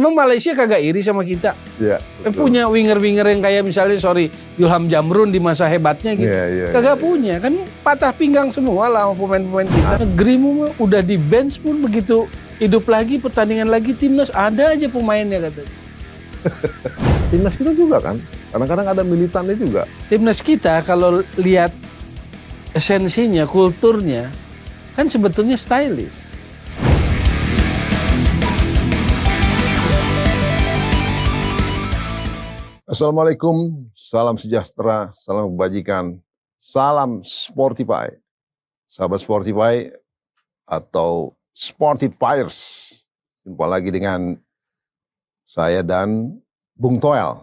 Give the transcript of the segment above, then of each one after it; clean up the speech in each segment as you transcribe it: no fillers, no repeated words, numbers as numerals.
Emang Malaysia kagak iri sama kita? Iya. Punya winger-winger yang kayak misalnya Ilham Jamrun di masa hebatnya gitu. Kagak punya, kan patah pinggang semua lah sama pemain-pemain kita. Negerimu udah di bench pun begitu hidup lagi, pertandingan lagi timnas ada aja pemainnya katanya. Timnas kita juga kan, kadang-kadang ada militannya juga. Timnas kita kalau lihat esensinya, kulturnya, kan sebetulnya stylish. Assalamualaikum, salam sejahtera, salam kebajikan, salam Sportify. Sahabat Sportify atau Sportifiers. Jumpa lagi dengan saya dan Bung Toel.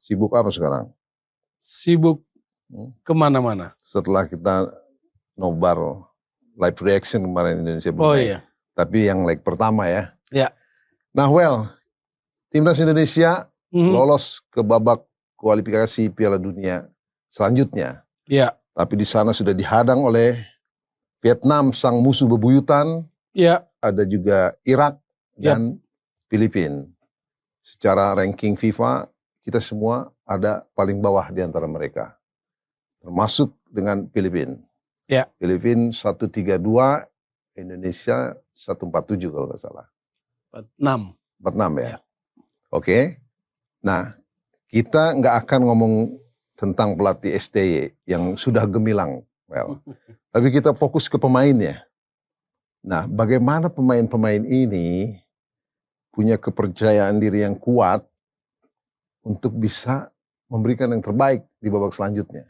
Sibuk apa sekarang? Sibuk kemana-mana. Setelah kita nobar live reaction kemarin Indonesia Oh Brunei. iya. Tapi yang leg pertama ya. Ya. Nah Timnas Indonesia lolos ke babak kualifikasi Piala Dunia selanjutnya. Ya. Tapi di sana sudah dihadang oleh Vietnam, sang musuh bebuyutan. Ya. Ada juga Irak dan Filipina. Secara ranking FIFA, kita semua ada paling bawah di antara mereka. Termasuk dengan Filipina. Ya. Filipina 132, Indonesia 147 kalau nggak salah. 46. 46 ya? Ya. Oke. Nah, kita nggak akan ngomong tentang pelatih STY yang sudah gemilang. Tapi kita fokus ke pemainnya. Nah, bagaimana pemain-pemain ini punya kepercayaan diri yang kuat untuk bisa memberikan yang terbaik di babak selanjutnya.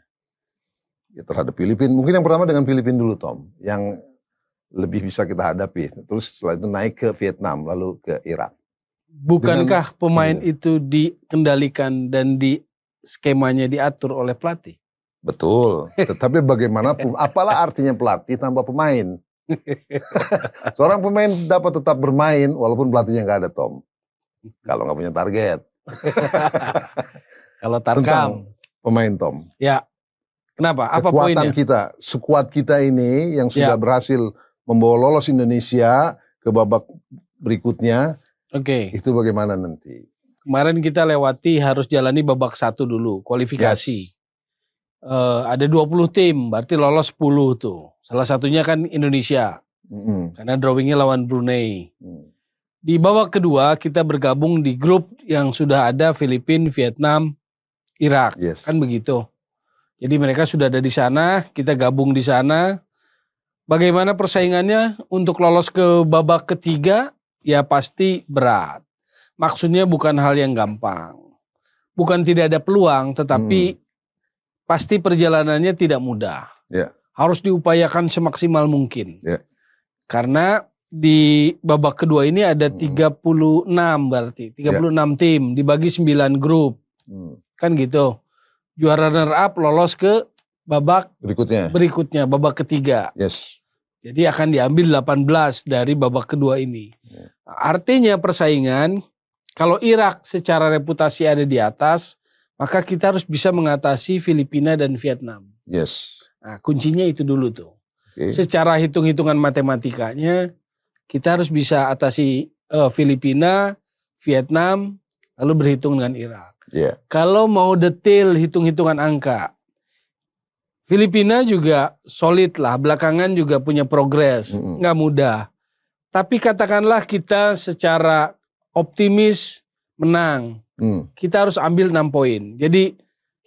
Ya, terhadap Filipina. Mungkin yang pertama dengan Filipina dulu, Tom. Yang lebih bisa kita hadapi. Terus setelah itu naik ke Vietnam, lalu ke Irak. Bukankah pemain itu dikendalikan dan di skemanya diatur oleh pelatih? Betul. Tetapi bagaimanapun, apalah artinya pelatih tanpa pemain? Seorang pemain dapat tetap bermain walaupun pelatihnya nggak ada, Tom. Kalau nggak punya target. Kalau Tarkam. Pemain, Tom. Ya. Kenapa? Apa kekuatan poinnya? kita, skuad kita ini yang sudah berhasil membawa lolos Indonesia ke babak berikutnya. Oke. Itu bagaimana nanti? Kemarin kita lewati harus jalani babak 1 dulu, kualifikasi. Ada 20 tim, berarti lolos 10 tuh. Salah satunya kan Indonesia. Karena drawingnya lawan Brunei. Di babak kedua kita bergabung di grup yang sudah ada Filipina, Vietnam, Irak. Kan begitu. Jadi mereka sudah ada di sana, kita gabung di sana. Bagaimana persaingannya untuk lolos ke babak ketiga? Ya pasti berat. Maksudnya bukan hal yang gampang. Bukan tidak ada peluang, tetapi pasti perjalanannya tidak mudah. Harus diupayakan semaksimal mungkin. Karena di babak kedua ini ada 36 berarti. 36 tim, dibagi 9 grup. Kan gitu. Juara runner up lolos ke babak berikutnya, babak ketiga. Jadi akan diambil 18 dari babak kedua ini. Artinya persaingan, kalau Irak secara reputasi ada di atas, maka kita harus bisa mengatasi Filipina dan Vietnam. Nah, kuncinya itu dulu tuh. Secara hitung-hitungan matematikanya, kita harus bisa atasi Filipina, Vietnam, lalu berhitung dengan Irak. Kalau mau detail hitung-hitungan angka, Filipina juga solid lah, belakangan juga punya progres, nggak mudah. Tapi katakanlah kita secara optimis menang, kita harus ambil 6 poin. Jadi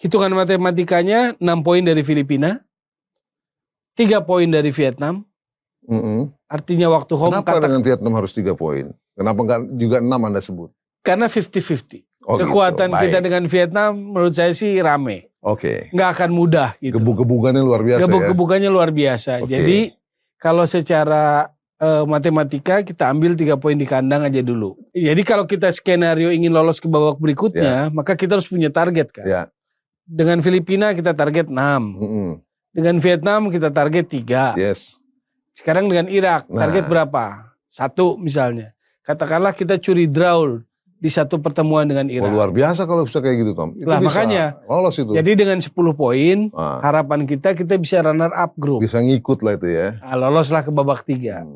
hitungan matematikanya 6 poin dari Filipina, 3 poin dari Vietnam. Artinya waktu home. Kenapa dengan Vietnam harus 3 poin? Kenapa nggak juga 6 Anda sebut? Karena 50-50. Kekuatan gitu. kita dengan Vietnam menurut saya sih rame. Nggak akan mudah gitu. Gebuk-gebukannya luar biasa. Gebuk-gebukannya luar biasa. Jadi kalau secara matematika kita ambil 3 poin di kandang aja dulu. Jadi kalau kita skenario ingin lolos ke babak berikutnya, maka kita harus punya target kan. Dengan Filipina kita target 6. Dengan Vietnam kita target 3. Yes. Sekarang dengan Irak target berapa? 1 misalnya. Katakanlah kita curi draw di satu pertemuan dengan Irak. Luar biasa kalau bisa kayak gitu, Tom. Itu lah bisa makanya lolos itu. Jadi dengan 10 poin harapan kita bisa runner up grup. Bisa ngikut lah itu ya. Loloslah ke babak 3.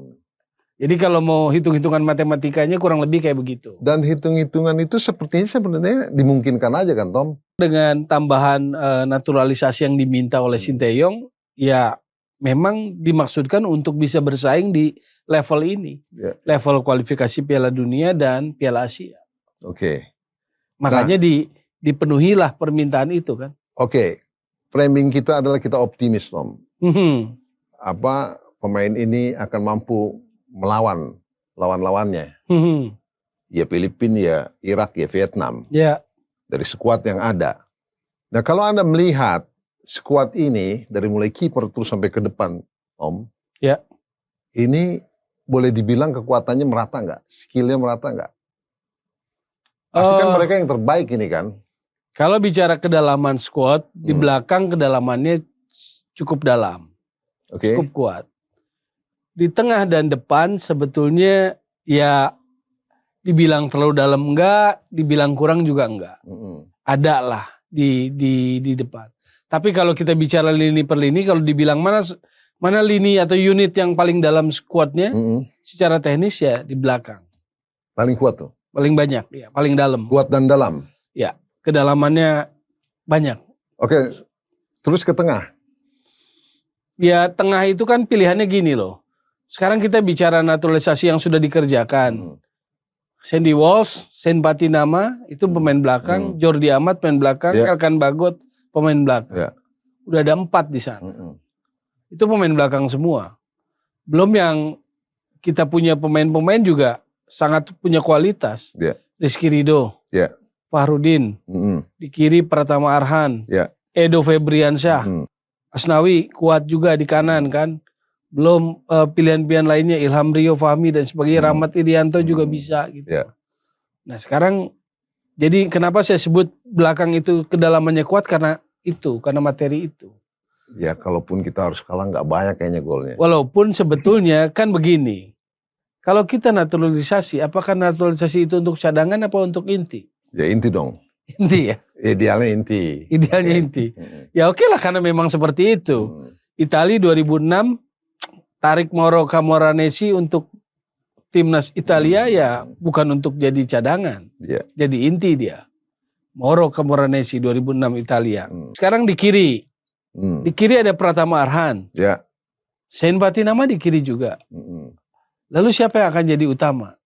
Jadi kalau mau hitung-hitungan matematikanya kurang lebih kayak begitu. Dan hitung-hitungan itu sebenarnya dimungkinkan aja kan, Tom? Dengan tambahan naturalisasi yang diminta oleh Sinteyong, ya memang dimaksudkan untuk bisa bersaing di level ini. Level kualifikasi Piala Dunia dan Piala Asia. Oke. Makanya dipenuhilah permintaan itu kan. Oke. Framing kita adalah kita optimis, Tom. Apa pemain ini akan mampu melawan lawan-lawannya. Ya Filipina, ya Irak, ya Vietnam. Ya. Dari skuad yang ada. Nah kalau Anda melihat skuad ini dari mulai kiper terus sampai ke depan, Om. Ya. Ini boleh dibilang kekuatannya merata nggak? Skillnya merata nggak? Pasti kan mereka yang terbaik ini kan? Kalau bicara kedalaman skuad, di belakang kedalamannya cukup dalam. Cukup kuat. Di tengah dan depan sebetulnya ya dibilang terlalu dalam enggak, dibilang kurang juga enggak. Ada lah di depan. Tapi kalau kita bicara lini per lini, kalau dibilang mana lini atau unit yang paling dalam skuadnya, secara teknis ya di belakang. Paling kuat tuh? Paling banyak, ya paling dalam. Kuat dan dalam? Ya, kedalamannya banyak. Oke, terus ke tengah? Ya tengah itu kan pilihannya gini loh. Sekarang kita bicara naturalisasi yang sudah dikerjakan. Sandy Walsh, Sen Patinama itu pemain belakang, Jordi Amat pemain belakang, Elkan Bagot pemain belakang. Udah ada 4 di sana. Itu pemain belakang semua. Belum yang kita punya pemain-pemain juga sangat punya kualitas. Rizky Ridho, Fahrudin, di kiri Pratama Arhan, Edo Febriansyah, Asnawi kuat juga di kanan kan. Belum pilihan-pilihan lainnya Ilham Rio, Fahmi dan sebagainya, Rahmat Irianto juga bisa gitu. Nah sekarang jadi kenapa saya sebut belakang itu kedalamannya kuat karena materi itu. Ya kalaupun kita harus kalah nggak banyak kayaknya golnya. Walaupun sebetulnya kan begini, kalau kita naturalisasi, apakah naturalisasi itu untuk cadangan apa untuk inti? Ya inti dong. Inti ya? Idealnya inti. Idealnya inti. Ya oke lah karena memang seperti itu. Italia 2006 tarik Mauro Camoranesi untuk timnas Italia ya bukan untuk jadi cadangan. Jadi inti dia. Mauro Camoranesi 2006 Italia. Sekarang di kiri. Di kiri ada Pratama Arhan. Sen Patinama di kiri juga. Lalu siapa yang akan jadi utama?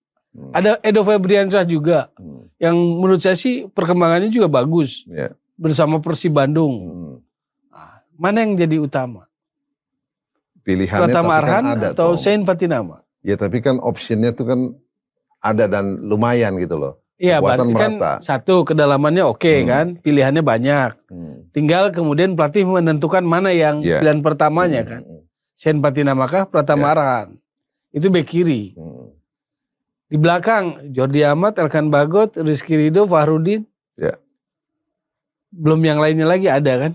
Ada Edo Febriansyah juga. Yang menurut saya sih perkembangannya juga bagus. Bersama Persib Bandung. Mana yang jadi utama? Pilihannya Pratama Arhan kan ada, atau Sen Patinama? Ya tapi kan optionnya tuh kan ada dan lumayan gitu loh. Iya berarti kan satu kedalamannya oke kan. Pilihannya banyak. Tinggal kemudian pelatih menentukan mana yang pilihan pertamanya kan. Sen Patinama kah Pratama Arhan? Itu bek kiri. Di belakang Jordi Amat, Elkan Bagot, Rizky Ridho, Fahrudin. Belum yang lainnya lagi ada kan.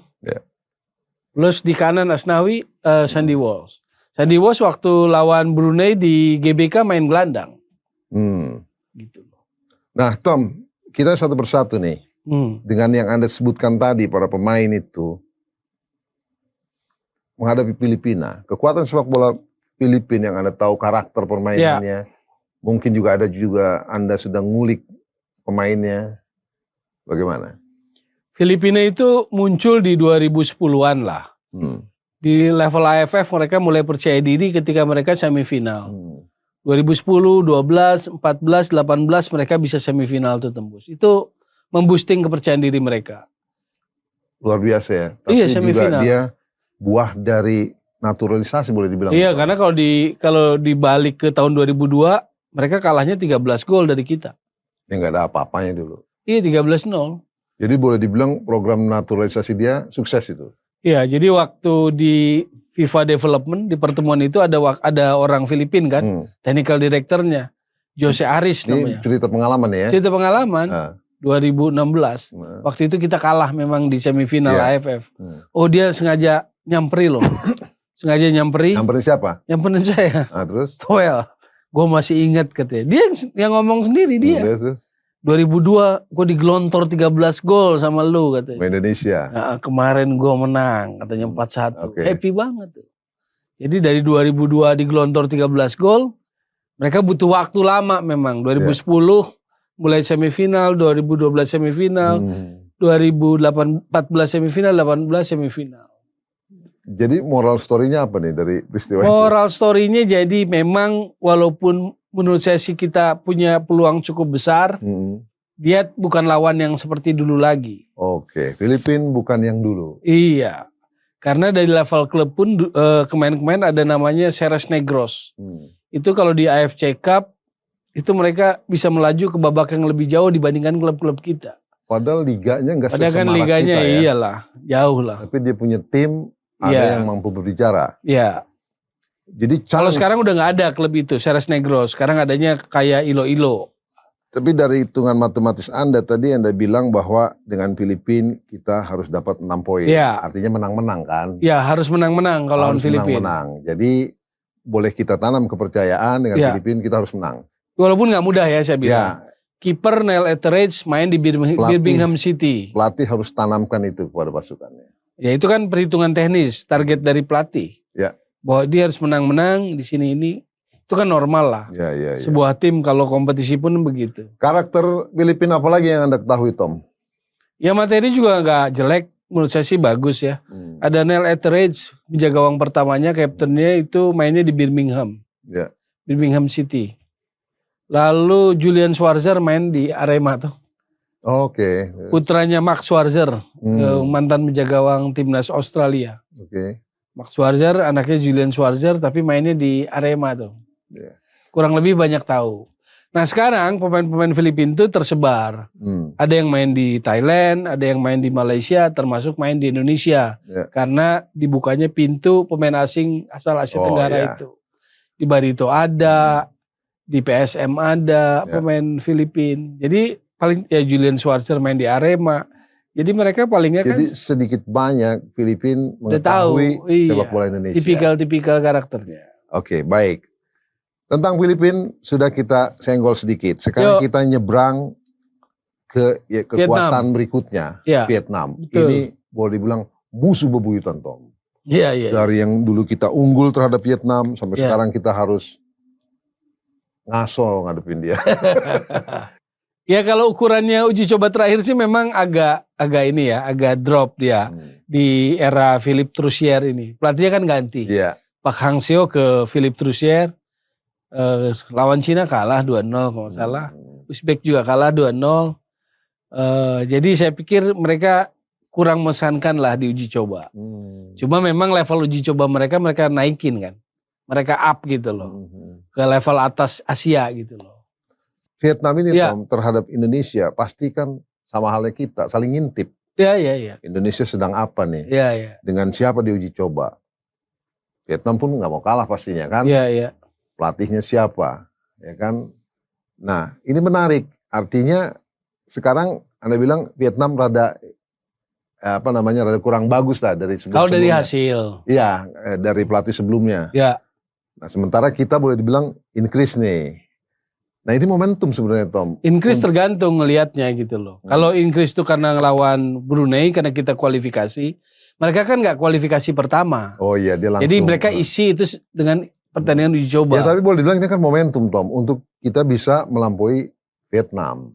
Plus di kanan Asnawi, Sandy Walsh. Sandy Walsh waktu lawan Brunei di GBK main gelandang. Gitu. Nah Tom, kita satu persatu nih. Dengan yang Anda sebutkan tadi para pemain itu. Menghadapi Filipina. Kekuatan sepak bola Filipina yang Anda tahu karakter permainannya. Mungkin juga ada Anda sudah ngulik pemainnya. Bagaimana? Filipina itu muncul di 2010-an lah. Di level AFF mereka mulai percaya diri ketika mereka semifinal. 2010, 12, 14, 18 mereka bisa semifinal tuh tembus. Itu memboosting kepercayaan diri mereka. Luar biasa ya. Tapi iya, semifinal. Juga dia buah dari naturalisasi boleh dibilang. Iya, karena kalau dibalik ke tahun 2002 mereka kalahnya 13 gol dari kita. Ya nggak ada apa-apanya dulu. Iya 13-0. Jadi boleh dibilang program naturalisasi dia sukses itu. Iya, jadi waktu di FIFA Development di pertemuan itu ada orang Filipin kan, technical directornya, Jose Aris namanya. Ini cerita pengalaman ya? Cerita pengalaman. 2016. Waktu itu kita kalah memang di semifinal AFF. Oh dia sengaja nyamperi loh. Sengaja nyamperi. Nyamperin siapa? Nyamperin saya. Terus? Toel. Gue masih ingat katanya. Dia yang ngomong sendiri dia. 2002 gue digelontor 13 gol sama lu katanya. Indonesia. Nah, kemarin gue menang katanya 4-1. Happy banget tuh. Jadi dari 2002 digelontor 13 gol, mereka butuh waktu lama memang. 2010 mulai semifinal, 2012 semifinal, 2014 semifinal, 18 semifinal. Jadi moral story-nya apa nih dari peristiwa itu? Moral story-nya jadi memang walaupun menurut saya sih kita punya peluang cukup besar, dia bukan lawan yang seperti dulu lagi. Oke, Filipina bukan yang dulu. Iya, karena dari level klub pun kemarin-kemarin ada namanya Ceres Negros. Itu kalau di AFC Cup, itu mereka bisa melaju ke babak yang lebih jauh dibandingkan klub-klub kita. Padahal liganya nggak sesemarak kan liganya, kita ya. Iyalah, jauh lah. Tapi dia punya tim, ada yang mampu berbicara. Iya. Jadi kalau sekarang udah nggak ada klub itu, Ceres Negros. Sekarang adanya kayak Iloilo. Tapi dari hitungan matematis Anda tadi Anda bilang bahwa dengan Filipina kita harus dapat 6 poin. Ya. Artinya menang-menang kan? Ya harus menang-menang kalau lawan Filipina. Menang-menang. Jadi boleh kita tanam kepercayaan dengan Filipina kita harus menang. Walaupun nggak mudah ya saya bilang. Kiper Neil Etheridge main di Birmingham City. Pelatih harus tanamkan itu kepada pasukannya. Ya itu kan perhitungan teknis, target dari pelatih. Ya. Bahwa dia harus menang-menang di sini ini. Itu kan normal lah. Ya. Sebuah tim kalau kompetisi pun begitu. Karakter Filipina apa lagi yang Anda ketahui, Tom? Ya materi juga nggak jelek. Menurut saya sih bagus ya. Ada Neil Etheridge, penjaga gawang pertamanya, kaptennya itu mainnya di Birmingham. Ya. Birmingham City. Lalu Julian Schwarzer main di Arema tuh. Oke. Putranya Max Schwarzer, mantan penjaga gawang timnas Australia. Oke. Max Schwarzer, anaknya Julian Schwarzer, tapi mainnya di Arema tuh. Kurang lebih banyak tahu. Nah sekarang pemain-pemain Filipina itu tersebar. Ada yang main di Thailand, ada yang main di Malaysia, termasuk main di Indonesia. Karena dibukanya pintu pemain asing asal Asia Tenggara itu. Di Barito ada, di PSM ada pemain Filipina. Jadi paling ya Julian Schwarzer main di Arema. Jadi mereka palingnya kan. Jadi sedikit banyak Filipina mengetahui sepak bola Indonesia. Tipikal karakternya. Oke, baik. Tentang Filipina sudah kita senggol sedikit. Sekarang kita nyebrang ke kekuatan berikutnya, Vietnam. Betul. Ini boleh dibilang musuh bebuyutan, Tom. Iya. Dari yang dulu kita unggul terhadap Vietnam sampai sekarang kita harus ngaso ngadepin dia. Ya kalau ukurannya uji coba terakhir sih memang agak ini ya, agak drop dia di era Philippe Troussier ini. Pelatihnya kan ganti. Pak Hang Seo ke Philippe Troussier. Lawan Cina kalah 2-0 kalau nggak salah. Uzbek juga kalah 2-0. Jadi saya pikir mereka kurang mesankan lah di uji coba. Cuma memang level uji coba mereka naikin kan. Mereka up gitu loh. Ke level atas Asia gitu loh. Vietnam ini Tom, terhadap Indonesia pasti kan sama halnya kita saling ngintip. Iya. Indonesia sedang apa nih? Iya. Dengan siapa diuji coba? Vietnam pun nggak mau kalah pastinya kan? Iya. Pelatihnya siapa? Ya kan? Nah, ini menarik. Artinya sekarang Anda bilang Vietnam rada kurang bagus lah dari sebelumnya. Kalau dari hasil. Iya, dari pelatih sebelumnya. Iya. Nah, sementara kita boleh dibilang increase nih. Nah, ini momentum sebenarnya, Tom. Increase tergantung ngelihatnya gitu loh. Kalau increase itu karena ngelawan Brunei karena kita kualifikasi, mereka kan nggak kualifikasi pertama. Oh iya, dia langsung. Jadi mereka isi itu dengan pertandingan uji coba. Ya tapi boleh dibilang ini kan momentum, Tom, untuk kita bisa melampaui Vietnam.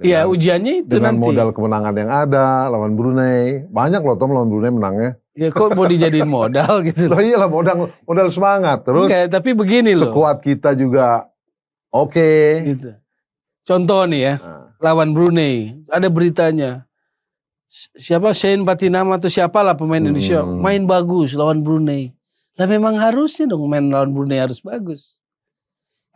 Iya, ujiannya itu dengan nanti. Modal kemenangan yang ada lawan Brunei. Banyak loh, Tom, lawan Brunei menangnya. Ya kok mau dijadiin modal gitu. Loh iyalah modal semangat. Terus tapi begini loh. Skuad kita juga oke. Gitu. Contoh nih ya, lawan Brunei, ada beritanya. Siapa Shane Patinama atau siapalah pemain Indonesia main bagus lawan Brunei. Lah memang harusnya dong main lawan Brunei harus bagus.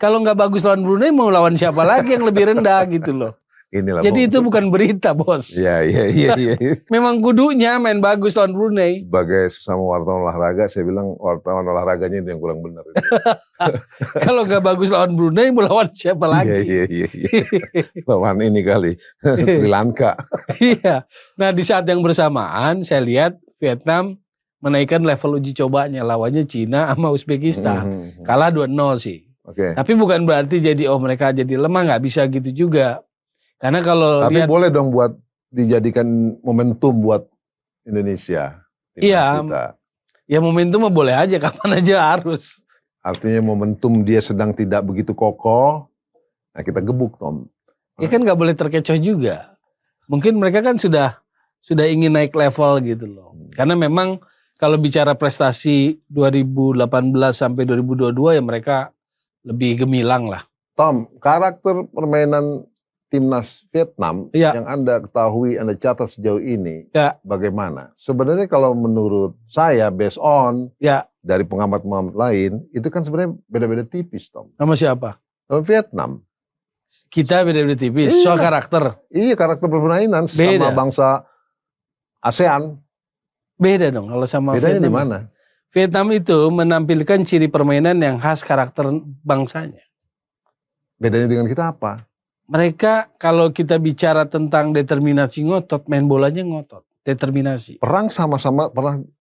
Kalau nggak bagus lawan Brunei mau lawan siapa lagi yang lebih rendah gitu loh. inilah. Jadi itu bukan berita, Bos. Iya. Memang kudunya main bagus lawan Brunei. Sebagai sesama wartawan olahraga, saya bilang wartawan olahraganya itu yang kurang benar. Kalau nggak bagus lawan Brunei, mau lawan siapa lagi? Iya. Lawan ini kali, Sri Lanka. Iya. Nah di saat yang bersamaan, saya lihat Vietnam menaikkan level uji cobanya. Lawannya Cina sama Uzbekistan. Kalah 2-0 sih. Oke. Tapi bukan berarti jadi mereka jadi lemah, nggak bisa gitu juga. Karena kalau Tapi lihat, boleh dong buat dijadikan momentum buat Indonesia. Iya. Kita. Ya momentum mah boleh aja, kapan aja harus. Artinya momentum dia sedang tidak begitu kokoh, nah kita gebuk, Tom. Ya kan nggak boleh terkecoh juga. Mungkin mereka kan sudah ingin naik level gitu loh. Karena memang kalau bicara prestasi 2018 sampai 2022 ya mereka lebih gemilang lah. Tom, karakter permainan timnas Vietnam yang Anda ketahui, Anda catat sejauh ini, bagaimana? Sebenarnya kalau menurut saya, based on dari pengamat-pengamat lain, itu kan sebenarnya beda-beda tipis, Tom. Sama siapa? Sama Vietnam. Kita beda-beda tipis, soal karakter. Iya, karakter permainan sama bangsa ASEAN. Beda dong kalau sama Bedanya Vietnam. Di mana? Vietnam itu menampilkan ciri permainan yang khas karakter bangsanya. Bedanya dengan kita apa? Mereka kalau kita bicara tentang determinasi ngotot, main bolanya ngotot, determinasi. Perang sama-sama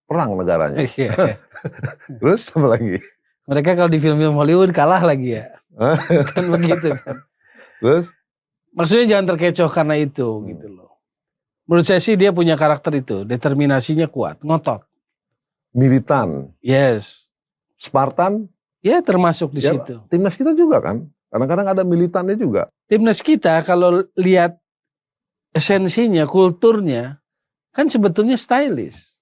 perang negaranya. Terus apa lagi? Mereka kalau di film-film Hollywood kalah lagi ya. Kan begitu kan. Terus? Maksudnya jangan terkecoh karena itu gitu loh. Menurut saya sih dia punya karakter itu, determinasinya kuat, ngotot. Militan. Yes. Spartan. Ya termasuk di situ. Timnas kita juga kan. Kadang-kadang ada militannya juga. Timnas kita kalau lihat esensinya, kulturnya, kan sebetulnya stylish.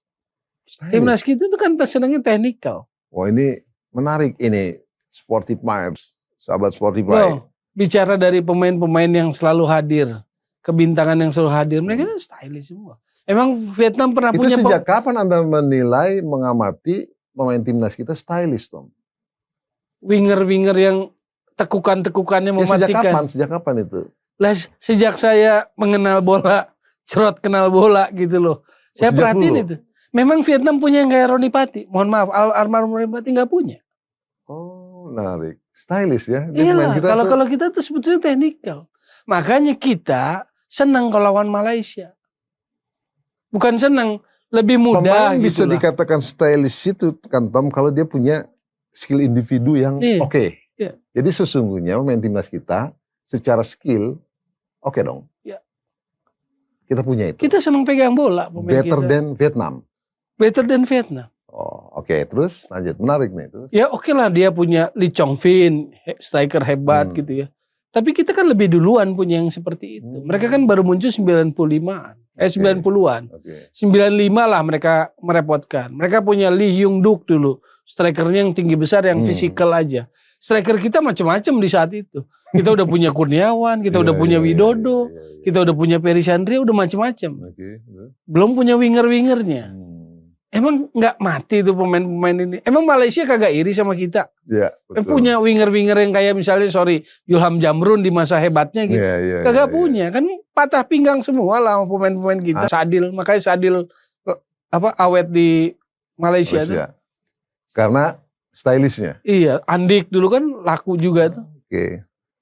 Timnas kita itu kan senangnya technical. Wah ini menarik ini, Sporty Pipes, sahabat Sporty Pipes. Bicara dari pemain-pemain yang selalu hadir, kebintangan yang selalu hadir, mereka stylish semua. Emang Vietnam pernah itu punya... Itu sejak kapan Anda menilai, mengamati pemain timnas kita stylish, Tom? Winger-winger yang tekukan-tekukannya mematikan. Sejak kapan itu? Lah, sejak saya mengenal bola, cerot kenal bola gitu loh. Saya perhatiin itu. Memang Vietnam punya yang kayak Roni Pati. Mohon maaf, almarhum Roni Pati nggak punya. Oh, menarik. Stylish ya. Iya, kalau kita tuh sebetulnya technical. Makanya kita senang kalau lawan Malaysia. Bukan senang, lebih mudah. Pemain bisa dikatakan stylish itu kan Tom kalau dia punya skill individu yang oke. Iya. Jadi sesungguhnya pemain timnas kita secara skill oke dong. Iya. Kita punya itu. Kita senang pegang bola. Better than Vietnam. Better than Vietnam. Oh, oke. Terus lanjut, menarik nih. Terus. Ya oke lah dia punya Lee Chong Fin, striker hebat gitu ya. Tapi kita kan lebih duluan punya yang seperti itu. Mereka kan baru muncul 90-an. 90-an. 95 lah mereka merepotkan. Mereka punya Lee Hyung Duk dulu. Strikernya yang tinggi besar, yang fisikal aja. Striker kita macam-macam di saat itu. Kita udah punya Kurniawan, kita udah punya Widodo, kita udah punya Peri Sandria, udah macam-macam. Belum punya winger-wingernya. Emang nggak mati tuh pemain-pemain ini. Emang Malaysia kagak iri sama kita. Iya, betul. Punya winger-winger yang kayak misalnya Ilham Jamrun di masa hebatnya gitu. Kagak punya. Kan patah pinggang semua lah pemain-pemain kita. Sadil, makanya Sadil awet di Malaysia tuh. Karena stylishnya. Iya, Andik dulu kan laku juga tuh.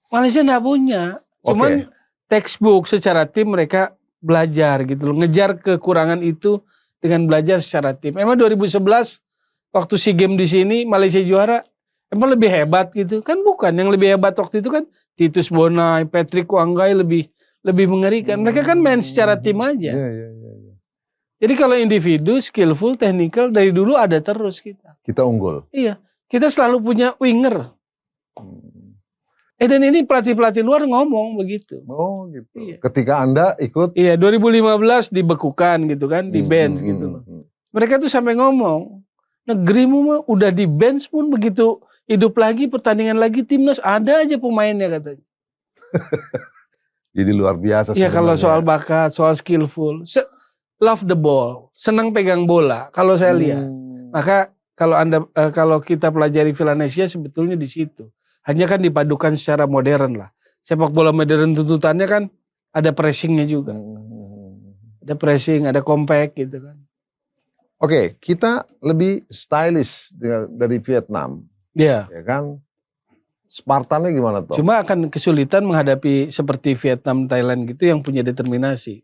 Malaysia nggak punya. Cuman textbook secara tim mereka belajar gitu loh. Ngejar kekurangan itu dengan belajar secara tim. Emang 2011 waktu SEA Games di sini Malaysia juara, emang lebih hebat gitu? Kan bukan. Yang lebih hebat waktu itu kan Titus Bonai, Patrick Wanggai lebih mengerikan. Mereka kan main secara tim aja. Jadi kalau individu skillful, technical dari dulu ada terus kita. Kita unggul. Iya, kita selalu punya winger. Dan ini pelatih-pelatih luar ngomong begitu. Oh gitu. Iya. Ketika Anda ikut. Iya, 2015 dibekukan gitu kan, di bench gitu. Mereka tuh sampai ngomong, negerimu mah udah di bench pun begitu hidup lagi, pertandingan lagi, timnas ada aja pemainnya katanya. Jadi luar biasa. Iya, kalau soal bakat, soal skillful, love the ball, senang pegang bola. Kalau saya lihat, maka kalau kita pelajari Vilanesia sebetulnya di situ. Hanya kan dipadukan secara modern lah. Sepak bola modern tuntutannya kan ada pressingnya juga. Ada pressing, ada compact gitu kan. Oke, kita lebih stylish dari Vietnam. Iya. Ya kan? Spartannya gimana tuh? Cuma akan kesulitan menghadapi seperti Vietnam, Thailand gitu yang punya determinasi.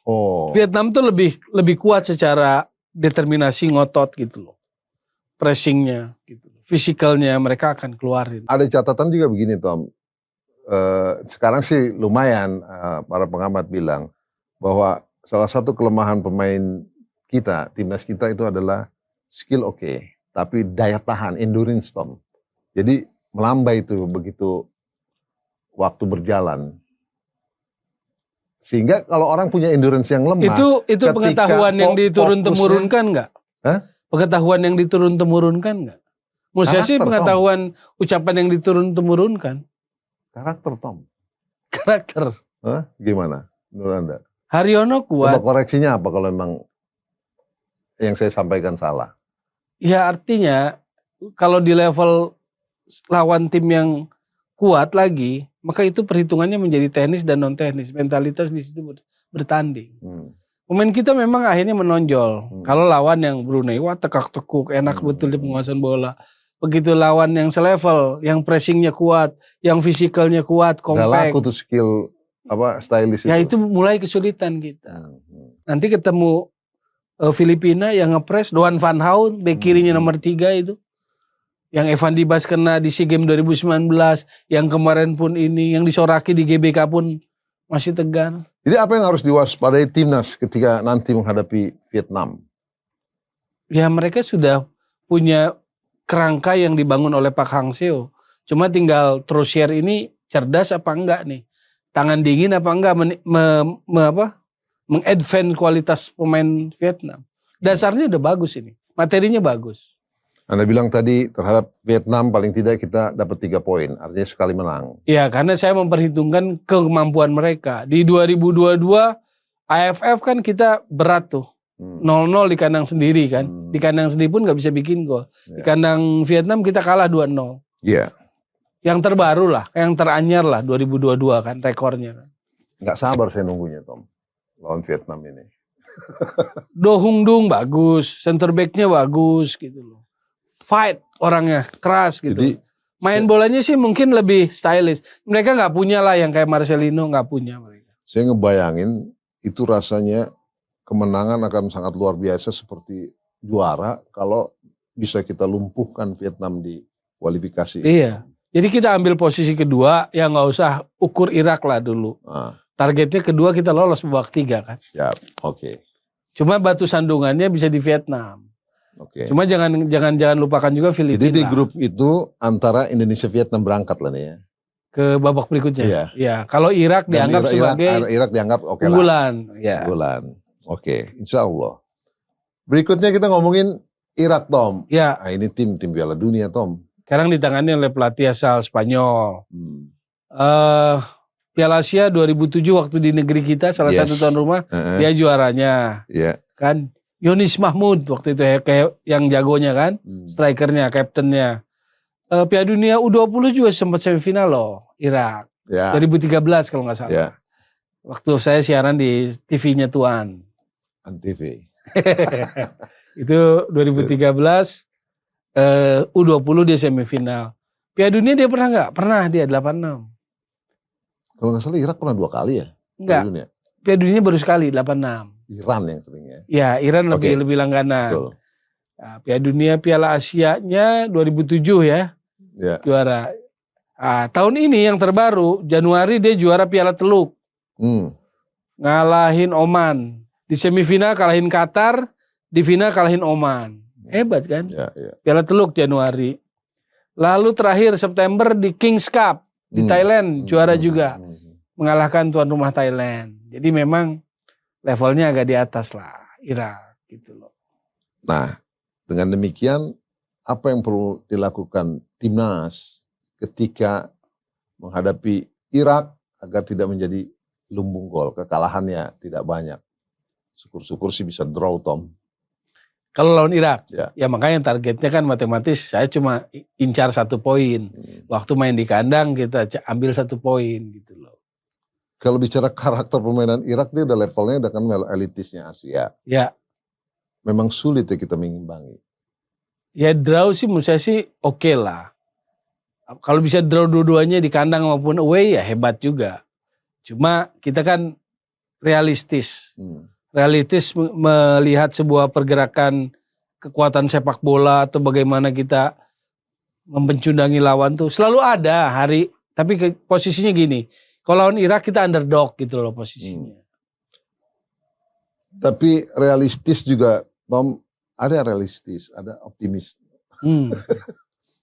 Oh. Vietnam tuh lebih kuat secara determinasi ngotot gitu loh. Pressingnya gitu. Fisikalnya mereka akan keluarin. Ada catatan juga begini Tom. Sekarang sih lumayan para pengamat bilang bahwa salah satu kelemahan pemain kita, timnas kita itu adalah skill oke, tapi daya tahan, endurance Tom. Jadi melambai itu begitu waktu berjalan. Sehingga kalau orang punya endurance yang lemah, itu pengetahuan yang diturun-temurunkan nggak? Pengetahuan yang diturun-temurunkan nggak? Menurut saya sih pengetahuan ucapan yang diturun-temurunkan. Karakter Tom. Karakter. Gimana menurut Anda? Haryono kuat. Coba koreksinya apa kalau memang yang saya sampaikan salah? Ya artinya kalau di level lawan tim yang kuat lagi, maka itu perhitungannya menjadi teknis dan non teknis. Mentalitas di situ bertanding. Pemain kita memang akhirnya menonjol. Kalau lawan yang Brunei, wah tekak-tekuk, enak betul di penguasaan bola. Begitu lawan yang selevel, yang pressingnya kuat, yang fisikalnya kuat, compact. Udah laku tuh skill stylish itu. Ya itu mulai kesulitan kita. Nanti ketemu Filipina yang ngepres, Doan Van Hout, bek kirinya nomor 3 itu. Yang Evan Dimas kena di SEA Games 2019, yang kemarin pun ini, yang disoraki di GBK pun masih tegar. Jadi apa yang harus diwaspadai timnas ketika nanti menghadapi Vietnam? Ya mereka sudah punya kerangka yang dibangun oleh Pak Hang Seo. Cuma tinggal Trosier ini cerdas apa enggak nih. Tangan dingin apa enggak mengadvance kualitas pemain Vietnam. Dasarnya udah bagus ini. Materinya bagus. Anda bilang tadi terhadap Vietnam paling tidak kita dapat 3 poin, artinya sekali menang. Ya karena saya memperhitungkan kemampuan mereka. Di 2022 AFF kan kita berat tuh. 0-0 di kandang sendiri kan. Di kandang sendiri pun gak bisa bikin gol. Di kandang Vietnam kita kalah 2-0. Iya. Yang terbaru lah, yang teranyar lah 2022 kan rekornya. Nggak sabar saya nunggunya Tom, lawan Vietnam ini. Do Hung Dung bagus, center back-nya bagus gitu loh. Fight orangnya keras gitu. Jadi, main bolanya sih mungkin lebih stylish. Mereka nggak punya lah yang kayak Marcelino, nggak punya mereka. Saya ngebayangin itu rasanya kemenangan akan sangat luar biasa seperti juara kalau bisa kita lumpuhkan Vietnam di kualifikasi. Iya. Jadi kita ambil posisi kedua, ya nggak usah ukur Irak lah dulu. Targetnya kedua kita lolos babak 3 kan. Ya, oke. Cuma batu sandungannya bisa di Vietnam. Oke. Cuma jangan lupakan juga Filipina. Jadi di grup itu antara Indonesia Vietnam berangkat lah nih ya. Ke babak berikutnya. Iya. Ya, kalau Irak dianggap sebagai Irak dianggap oke lah. unggulan. Ya. Unggulan. Oke, insya Allah. Berikutnya kita ngomongin Irak Tom. Ya. Nah, ini tim Piala Dunia Tom. Sekarang ditangani oleh pelatih asal Spanyol. Piala Asia 2007 waktu di negeri kita salah satu tuan rumah dia juaranya. Iya. Kan Yonis Mahmud waktu itu kayak yang jagonya kan, strikernya, kaptennya. Piala Dunia U20 juga sempat semifinal loh, Irak. Ya. 2013 kalau nggak salah. Ya. Waktu saya siaran di TV-nya Tuan. Antv. Itu 2013 U20 dia semifinal. Piala Dunia dia pernah nggak? Pernah dia 86. Kalau nggak salah Irak pernah 2 kali ya? Enggak. Piala Dunia baru sekali 86. Iran yang seringnya. Ya, Iran lebih langganan. Betul. Nah, Piala Dunia, Piala Asia-nya 2007 ya. Ya. Juara. Tahun ini yang terbaru, Januari dia juara Piala Teluk. Ngalahin Oman. Di semifinal kalahin Qatar, di final kalahin Oman. Hebat kan? Ya. Piala Teluk Januari. Lalu terakhir September di Kings Cup di Thailand, juara juga. Mengalahkan tuan rumah Thailand. Jadi memang levelnya agak di atas lah Irak gitu loh. Nah, dengan demikian apa yang perlu dilakukan timnas ketika menghadapi Irak agar tidak menjadi lumbung gol, kekalahannya tidak banyak. Syukur-syukur sih bisa draw Tom. Kalau lawan Irak, ya makanya targetnya kan matematis saya cuma incar 1 poin. Waktu main di kandang kita ambil 1 poin gitu loh. kalau bicara karakter permainan Irak, dia udah levelnya udah kan elitisnya Asia. Ya. Memang sulit ya kita mengimbangi. Ya draw sih menurut saya sih oke lah. Kalau bisa draw dua-duanya di kandang maupun away ya hebat juga. Cuma kita kan realistis. Realistis melihat sebuah pergerakan kekuatan sepak bola atau bagaimana kita mempencundangi lawan tuh. Selalu ada hari, tapi posisinya gini. Kalau lawan Irak kita underdog gitu loh posisinya. Tapi realistis juga, Tom, ada realistis, ada optimis.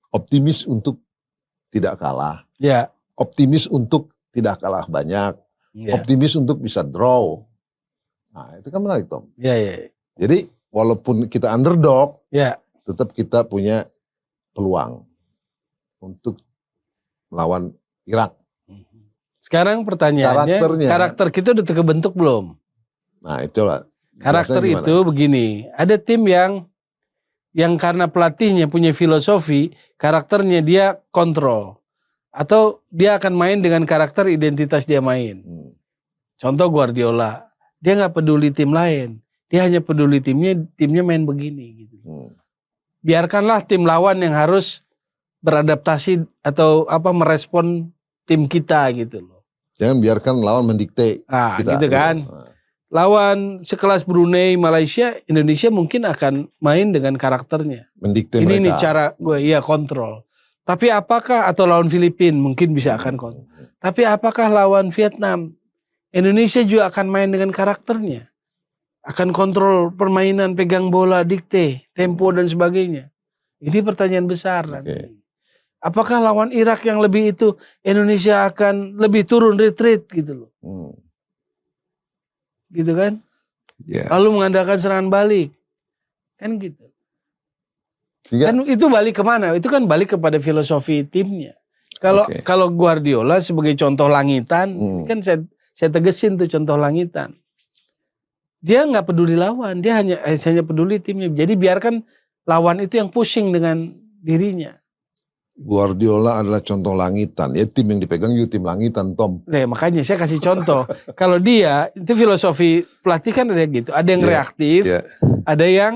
Optimis untuk tidak kalah. Ya. Optimis untuk tidak kalah banyak. Ya. Optimis untuk bisa draw. Nah itu kan menarik, Tom. Ya, ya. Jadi walaupun kita underdog, ya, tetap kita punya peluang untuk melawan Irak. Sekarang pertanyaannya, karakter kita udah terbentuk belum? Nah itulah. Karakter itu begini, ada tim yang karena pelatihnya punya filosofi, karakternya dia kontrol. Atau dia akan main dengan karakter identitas dia main. Contoh Guardiola, dia nggak peduli tim lain. Dia hanya peduli timnya main begini. Gitu. Biarkanlah tim lawan yang harus beradaptasi atau merespon tim kita gitu loh. Jangan biarkan lawan mendikte kita. Gitu kan. Lawan sekelas Brunei, Malaysia, Indonesia mungkin akan main dengan karakternya. Mendikte ini mereka. Ini cara gue, kontrol. Tapi apakah, atau lawan Filipina mungkin bisa akan kontrol. Tapi apakah lawan Vietnam, Indonesia juga akan main dengan karakternya. Akan kontrol permainan, pegang bola, dikte, tempo dan sebagainya. Ini pertanyaan besar nanti. Apakah lawan Irak yang lebih itu, Indonesia akan lebih turun, retreat gitu loh. Gitu kan? Lalu mengandalkan serangan balik. Kan gitu. Kan itu balik kemana? Itu kan balik kepada filosofi timnya. Kalau Guardiola sebagai contoh langitan, kan saya tegesin tuh contoh langitan. Dia nggak peduli lawan, dia hanya peduli timnya. Jadi biarkan lawan itu yang pusing dengan dirinya. Guardiola adalah contoh langitan. Ya tim yang dipegang juga tim langitan, Tom. Nah, makanya saya kasih contoh. Kalau dia, itu filosofi pelatih kan ada gitu. Ada yang reaktif, ada yang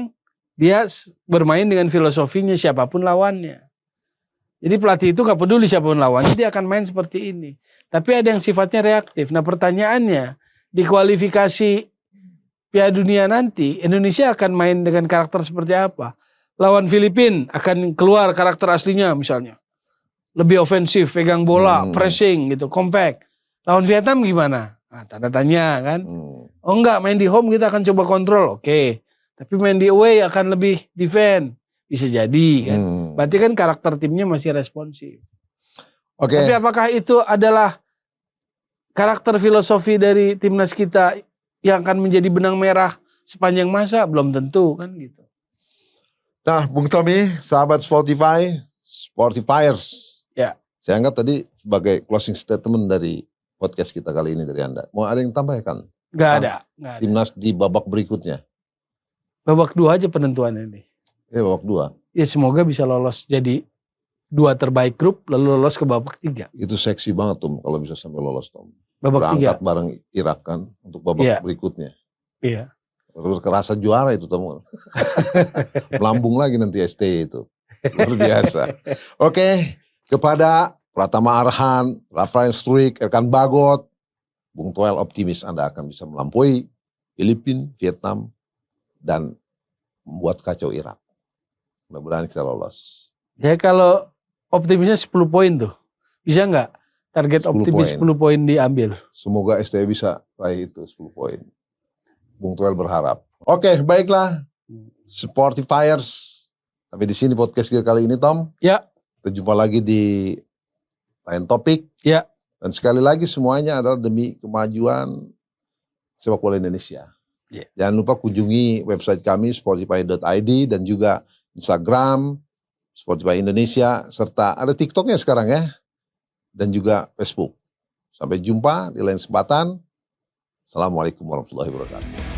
dia bermain dengan filosofinya siapapun lawannya. Jadi pelatih itu gak peduli siapapun lawannya, dia akan main seperti ini. Tapi ada yang sifatnya reaktif. Nah pertanyaannya, di kualifikasi Piala Dunia nanti, Indonesia akan main dengan karakter seperti apa? Lawan Filipina akan keluar karakter aslinya misalnya. Lebih ofensif, pegang bola, pressing gitu, compact. Lawan Vietnam gimana? Nah, tanda tanya kan. Oh enggak, main di home kita akan coba kontrol. Oke. Tapi main di away akan lebih defend. Bisa jadi kan. Berarti kan karakter timnya masih responsif. Tapi apakah itu adalah karakter filosofi dari timnas kita yang akan menjadi benang merah sepanjang masa? Belum tentu kan gitu. Nah, Bung Tommy, sahabat Sportifiers. Ya. Saya anggap tadi sebagai closing statement dari podcast kita kali ini dari Anda. Mau ada yang tambahkan? Gak ada. Timnas di babak berikutnya. Babak 2 aja penentuannya nih. Babak 2. Ya semoga bisa lolos jadi 2 terbaik grup lalu lolos ke babak 3. Itu seksi banget Tom kalau bisa sampai lolos Tom. Babak 3. Berangkat bareng Irak kan untuk babak berikutnya. Iya. Kerasa juara itu Tom. Melambung lagi nanti ST itu. Luar biasa. Oke, kepada Pratama Arhan, Rafael Struik, Erkan Bagot, Bung Toel optimis Anda akan bisa melampaui Filipina, Vietnam, dan membuat kacau Irak. Mudah-mudahan kita lolos. Ya kalau optimisnya 10 poin tuh. Bisa nggak target optimis 10 poin diambil? Semoga STI bisa raih itu 10 poin. Bung Toel berharap. Oke, baiklah. Sportifiers. Sampai di sini podcast kita kali ini, Tom. Ya. Kita jumpa lagi di lain topik. Ya. Dan sekali lagi semuanya adalah demi kemajuan sepak bola Indonesia. Ya. Jangan lupa kunjungi website kami sportify.id dan juga Instagram Sportify Indonesia serta ada TikToknya sekarang ya. Dan juga Facebook. Sampai jumpa di lain kesempatan. Assalamualaikum warahmatullahi wabarakatuh.